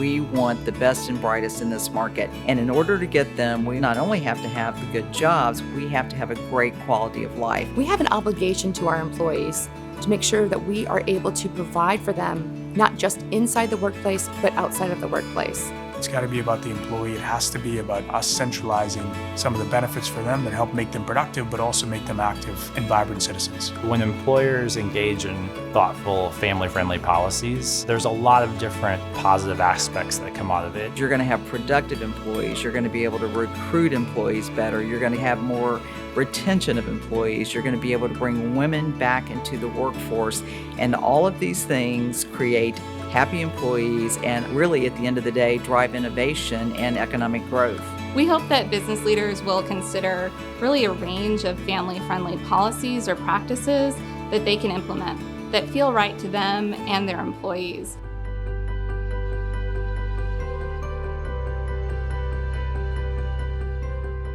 We want the best and brightest in this market. And in order to get them, we not only have to have the good jobs, we have to have a great quality of life. We have an obligation to our employees to make sure that we are able to provide for them, not just inside the workplace, but outside of the workplace. It's got to be about the employee. It has to be about us centralizing some of the benefits for them that help make them productive, but also make them active and vibrant citizens. When employers engage in thoughtful, family-friendly policies, there's a lot of different positive aspects that come out of it. You're going to have productive employees. You're going to be able to recruit employees better. You're going to have more retention of employees. You're going to be able to bring women back into the workforce. And all of these things create happy employees and really, at the end of the day, drive innovation and economic growth. We hope that business leaders will consider really a range of family-friendly policies or practices that they can implement that feel right to them and their employees.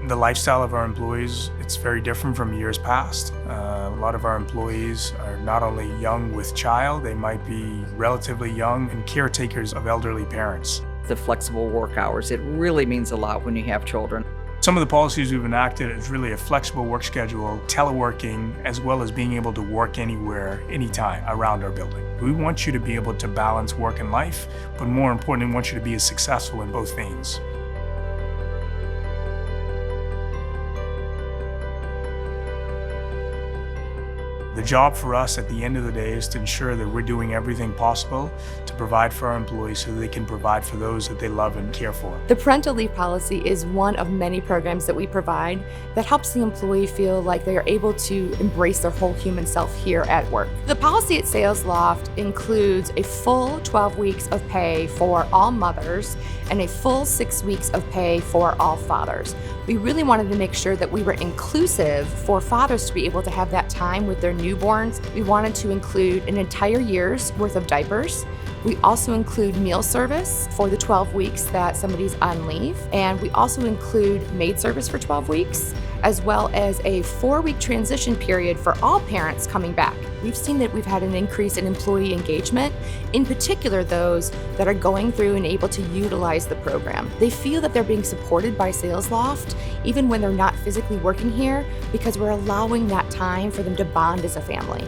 The lifestyle of our employees, it's very different from years past. A lot of our employees are not only young with child, they might be relatively young and caretakers of elderly parents. The flexible work hours, it really means a lot when you have children. Some of the policies we've enacted is really a flexible work schedule, teleworking, as well as being able to work anywhere, anytime around our building. We want you to be able to balance work and life, but more importantly, we want you to be as successful in both things. The job for us at the end of the day is to ensure that we're doing everything possible to provide for our employees so that they can provide for those that they love and care for. The parental leave policy is one of many programs that we provide that helps the employee feel like they are able to embrace their whole human self here at work. The policy at SalesLoft includes a full 12 weeks of pay for all mothers and a full 6 weeks of pay for all fathers. We really wanted to make sure that we were inclusive for fathers to be able to have that time with their newborns. We wanted to include an entire year's worth of diapers. We also include meal service for the 12 weeks that somebody's on leave. And we also include maid service for 12 weeks, as well as a 4-week transition period for all parents coming back. We've seen that we've had an increase in employee engagement, in particular those that are going through and able to utilize the program. They feel that they're being supported by SalesLoft, even when they're not physically working here, because we're allowing that time for them to bond as a family.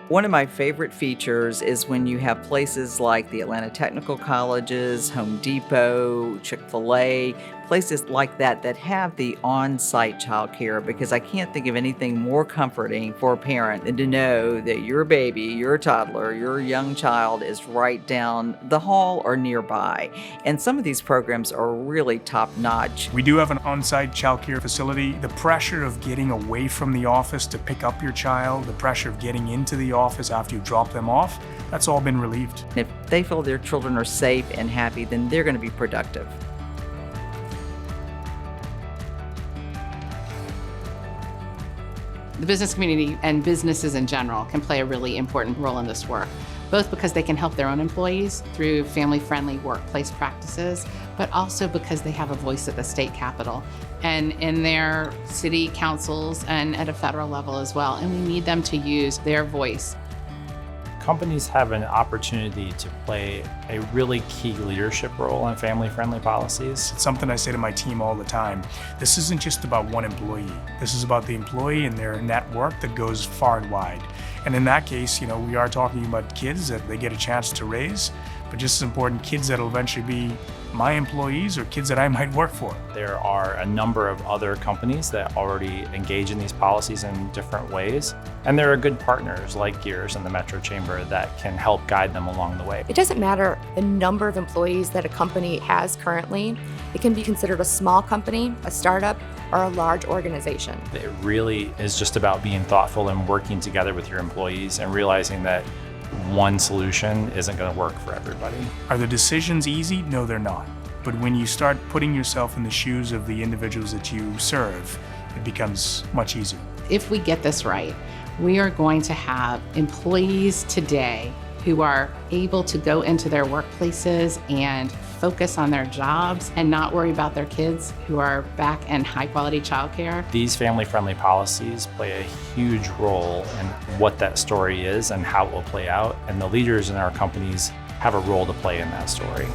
One of my favorite features is when you have places like the Atlanta Technical Colleges, Home Depot, Chick-fil-A, places like that that have the on-site childcare, because I can't think of anything more comforting for a parent than to know that your baby, your toddler, your young child is right down the hall or nearby. And some of these programs are really top-notch. We do have an on-site childcare facility. The pressure of getting away from the office to pick up your child, the pressure of getting into the office after you drop them off, that's all been relieved. If they feel their children are safe and happy, then they're going to be productive. The business community and businesses in general can play a really important role in this work, both because they can help their own employees through family-friendly workplace practices, but also because they have a voice at the state capitol and in their city councils and at a federal level as well. And we need them to use their voice. Companies have an opportunity to play a really key leadership role in family-friendly policies. It's something I say to my team all the time. This isn't just about one employee. This is about the employee and their network that goes far and wide. And in that case, we are talking about kids that they get a chance to raise, but just as important, kids that'll eventually be my employees or kids that I might work for. There are a number of other companies that already engage in these policies in different ways, and there are good partners like GEEARS and the Metro Chamber that can help guide them along the way. It doesn't matter the number of employees that a company has currently. It can be considered a small company, a startup, or a large organization. It really is just about being thoughtful and working together with your employees and realizing that one solution isn't going to work for everybody. Are the decisions easy? No, they're not. But when you start putting yourself in the shoes of the individuals that you serve, it becomes much easier. If we get this right, we are going to have employees today who are able to go into their workplaces and focus on their jobs and not worry about their kids who are back in high-quality childcare. These family-friendly policies play a huge role in what that story is and how it will play out, and the leaders in our companies have a role to play in that story.